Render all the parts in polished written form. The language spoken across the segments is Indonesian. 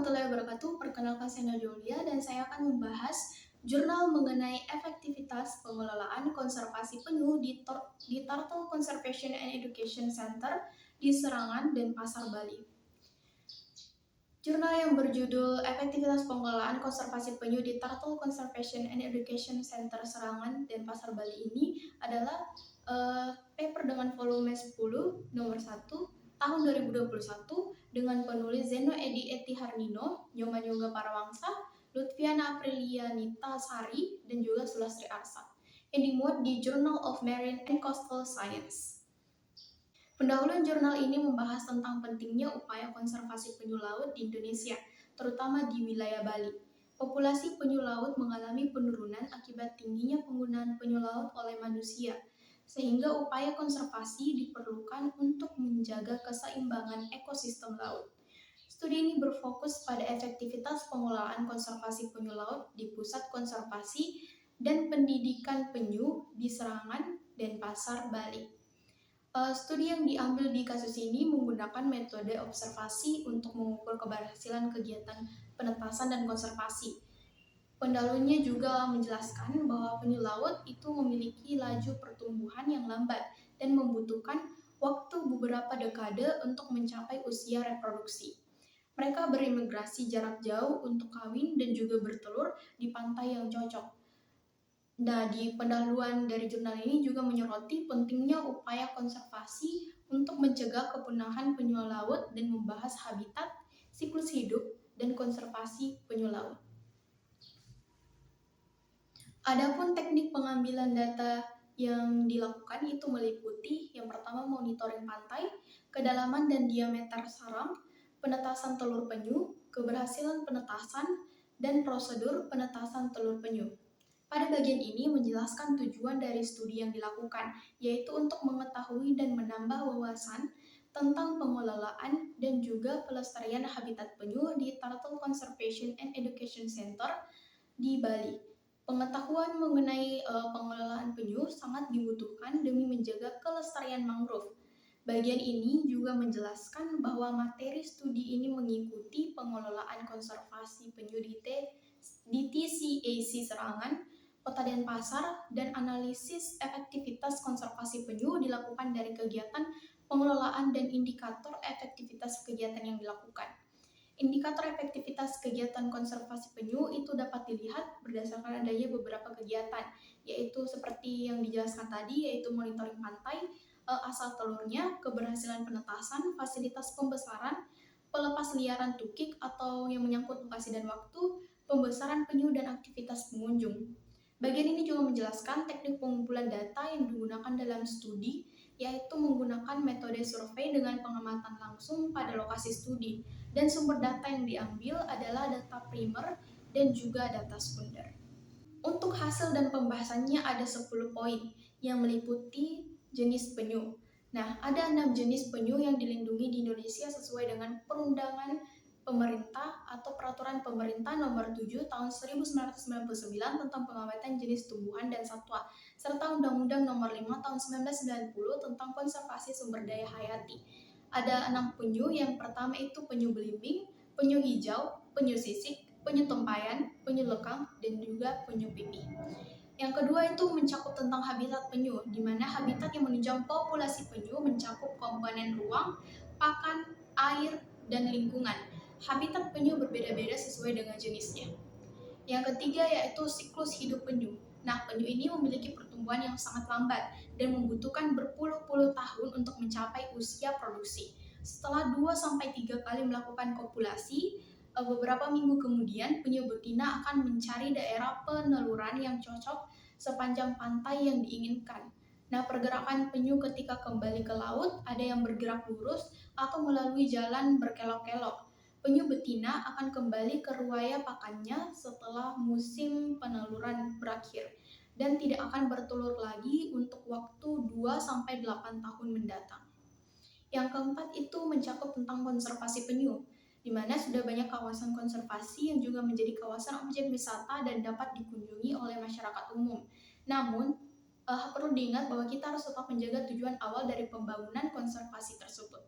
warahmatullahi wabarakatuh. Perkenalkan saya Nadia dan saya akan membahas jurnal mengenai efektivitas pengelolaan konservasi penyu di Turtle Conservation and Education Center di Serangan, Denpasar, Bali. Jurnal yang berjudul Efektivitas Pengelolaan Konservasi Penyu di Turtle Conservation and Education Center Serangan, Denpasar, Bali ini adalah paper dengan volume 10 nomor 1 tahun 2021 dengan penulis Zeno Edi Etiharnino, Nyoman Yoga Parawangsa, Lutfiana Aprilianita Sari, dan juga Sulastri Arsa, yang dimuat di Journal of Marine and Coastal Science. Pendahuluan jurnal ini membahas tentang pentingnya upaya konservasi penyu laut di Indonesia, terutama di wilayah Bali. Populasi penyu laut mengalami penurunan akibat tingginya penggunaan penyu laut oleh manusia, sehingga upaya konservasi diperlukan untuk menjaga keseimbangan ekosistem laut. Studi ini berfokus pada efektivitas pengelolaan konservasi penyu laut di Pusat Konservasi dan Pendidikan Penyu di Serangan, Denpasar, Bali. Studi yang diambil di kasus ini menggunakan metode observasi untuk mengukur keberhasilan kegiatan penetasan dan konservasi. Pendahulunya juga menjelaskan bahwa penyu laut itu memiliki laju pertumbuhan yang lambat dan membutuhkan waktu beberapa dekade untuk mencapai usia reproduksi. Mereka berimigrasi jarak jauh untuk kawin dan juga bertelur di pantai yang cocok. Nah, di pendahuluan dari jurnal ini juga menyoroti pentingnya upaya konservasi untuk mencegah kepunahan penyu laut dan membahas habitat, siklus hidup, dan konservasi penyu laut. Adapun teknik pengambilan data yang dilakukan itu meliputi yang pertama monitoring pantai, kedalaman dan diameter sarang, penetasan telur penyu, keberhasilan penetasan, dan prosedur penetasan telur penyu. Pada bagian ini menjelaskan tujuan dari studi yang dilakukan, yaitu untuk mengetahui dan menambah wawasan tentang pengelolaan dan juga pelestarian habitat penyu di Turtle Conservation and Education Center di Bali. Pengetahuan mengenai pengelolaan penyu sangat dibutuhkan demi menjaga kelestarian mangrove. Bagian ini juga menjelaskan bahwa materi studi ini mengikuti pengelolaan konservasi penyu di TCAC Serangan, Kota Denpasar, dan analisis efektivitas konservasi penyu dilakukan dari kegiatan pengelolaan dan indikator efektivitas kegiatan yang dilakukan. Indikator efektivitas kegiatan konservasi penyu itu dapat dilihat berdasarkan adanya beberapa kegiatan, yaitu seperti yang dijelaskan tadi, yaitu monitoring pantai, asal telurnya, keberhasilan penetasan, fasilitas pembesaran, pelepas liaran tukik atau yang menyangkut lokasi dan waktu, pembesaran penyu dan aktivitas pengunjung. Bagian ini juga menjelaskan teknik pengumpulan data yang digunakan dalam studi, yaitu menggunakan metode survei dengan pengamatan langsung pada lokasi studi, dan sumber data yang diambil adalah data primer dan juga data sekunder. Untuk hasil dan pembahasannya ada 10 poin yang meliputi jenis penyu. Nah, ada 6 jenis penyu yang dilindungi di Indonesia sesuai dengan perundangan pemerintah atau peraturan pemerintah nomor 7 tahun 1999 tentang pengamatan jenis tumbuhan dan satwa, serta Undang-Undang nomor 5 tahun 1990 tentang konservasi sumber daya hayati. Ada 6 penyu, yang pertama itu penyu belimbing, penyu hijau, penyu sisik, penyu tempayan, penyu lekang, dan juga penyu pipi. Yang kedua itu mencakup tentang habitat penyu, di mana habitat yang menunjang populasi penyu mencakup komponen ruang, pakan, air, dan lingkungan. Habitat penyu berbeda-beda sesuai dengan jenisnya. Yang ketiga yaitu siklus hidup penyu. Nah, penyu ini memiliki pertumbuhan yang sangat lambat dan membutuhkan berpuluh-puluh tahun untuk mencapai usia produksi. Setelah 2-3 kali melakukan kopulasi, beberapa minggu kemudian penyu betina akan mencari daerah peneluran yang cocok sepanjang pantai yang diinginkan. Nah, pergerakan penyu ketika kembali ke laut ada yang bergerak lurus atau melalui jalan berkelok-kelok. Penyu betina akan kembali ke ruaya pakannya setelah musim peneluran berakhir dan tidak akan bertelur lagi untuk waktu 2-8 tahun mendatang. Yang keempat itu mencakup tentang konservasi penyu, di mana sudah banyak kawasan konservasi yang juga menjadi kawasan objek wisata dan dapat dikunjungi oleh masyarakat umum. Namun, perlu diingat bahwa kita harus tetap menjaga tujuan awal dari pembangunan konservasi tersebut.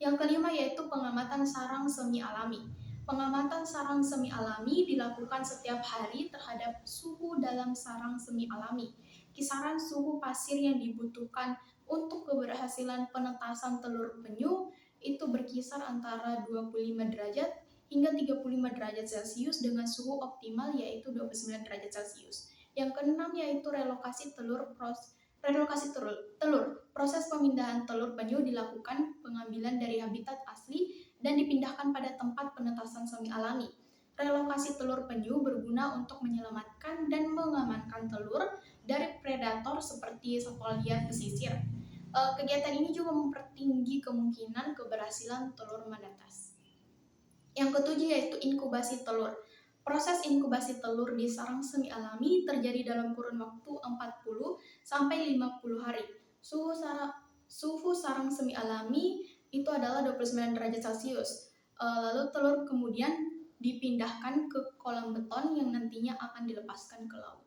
Yang kelima yaitu pengamatan sarang semi alami. Pengamatan sarang semi alami dilakukan setiap hari terhadap suhu dalam sarang semi alami. Kisaran suhu pasir yang dibutuhkan untuk keberhasilan penetasan telur penyu itu berkisar antara 25 derajat hingga 35 derajat Celcius dengan suhu optimal yaitu 29 derajat Celcius. Yang keenam yaitu relokasi telur. Relokasi telur. Proses pemindahan telur penyu dilakukan pengambilan dari habitat asli dan dipindahkan pada tempat penetasan semi alami. Relokasi telur penyu berguna untuk menyelamatkan dan mengamankan telur dari predator seperti satwa liar pesisir. Kegiatan ini juga mempertinggi kemungkinan keberhasilan telur menetas. Yang ketujuh yaitu inkubasi telur. Proses inkubasi telur di sarang semi alami terjadi dalam kurun waktu 40 sampai 50 hari. Suhu sarang semi alami itu adalah 29 derajat Celcius. Lalu telur kemudian dipindahkan ke kolam beton yang nantinya akan dilepaskan ke laut.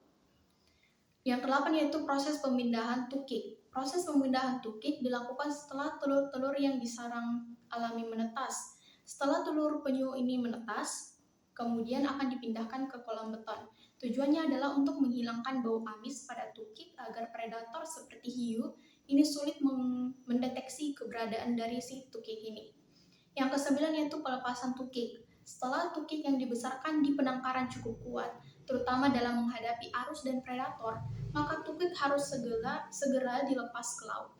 Yang kedelapan yaitu proses pemindahan tukik. Proses pemindahan tukik dilakukan setelah telur-telur yang di sarang alami menetas. Setelah telur penyu ini menetas, kemudian akan dipindahkan ke kolam beton. Tujuannya adalah untuk menghilangkan bau amis pada tukik agar predator seperti hiu ini sulit mendeteksi keberadaan dari si tukik ini. Yang kesembilan yaitu pelepasan tukik. Setelah tukik yang dibesarkan di penangkaran cukup kuat, terutama dalam menghadapi arus dan predator, maka tukik harus segera dilepas ke laut.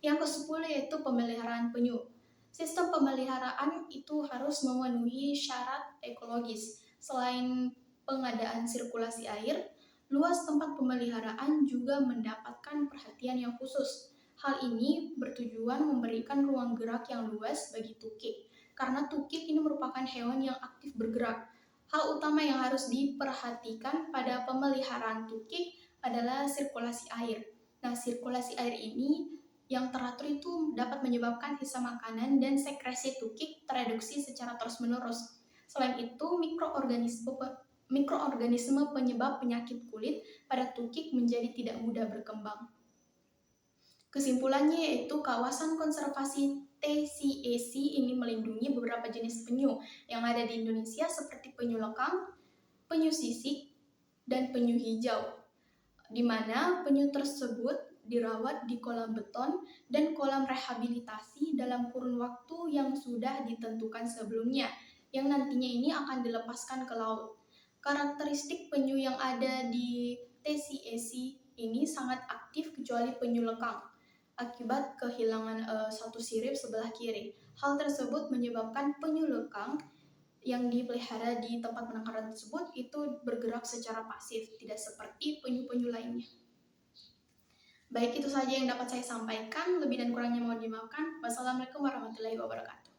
Yang ke-10 yaitu pemeliharaan penyu. Sistem pemeliharaan itu harus memenuhi syarat ekologis. Selain pengadaan sirkulasi air, luas tempat pemeliharaan juga mendapatkan perhatian yang khusus. Hal ini bertujuan memberikan ruang gerak yang luas bagi tukik, karena tukik ini merupakan hewan yang aktif bergerak. Hal utama yang harus diperhatikan pada pemeliharaan tukik adalah sirkulasi air. Nah, sirkulasi air ini yang teratur itu dapat menyebabkan sisa makanan dan sekresi tukik tereduksi secara terus-menerus. Selain itu, mikroorganisme penyebab penyakit kulit pada tukik menjadi tidak mudah berkembang. Kesimpulannya yaitu kawasan konservasi TCAC ini melindungi beberapa jenis penyu yang ada di Indonesia seperti penyu lekang, penyu sisik, dan penyu hijau, di mana penyu tersebut dirawat di kolam beton dan kolam rehabilitasi dalam kurun waktu yang sudah ditentukan sebelumnya, yang nantinya ini akan dilepaskan ke laut. Karakteristik penyu yang ada di TCAC ini sangat aktif kecuali penyu lekang, akibat kehilangan satu sirip sebelah kiri. Hal tersebut menyebabkan penyu lekang yang dipelihara di tempat penangkaran tersebut itu bergerak secara pasif, tidak seperti penyu-penyu lainnya. Baik, itu saja yang dapat saya sampaikan. Lebih dan kurangnya mohon dimaafkan. Wassalamualaikum warahmatullahi wabarakatuh.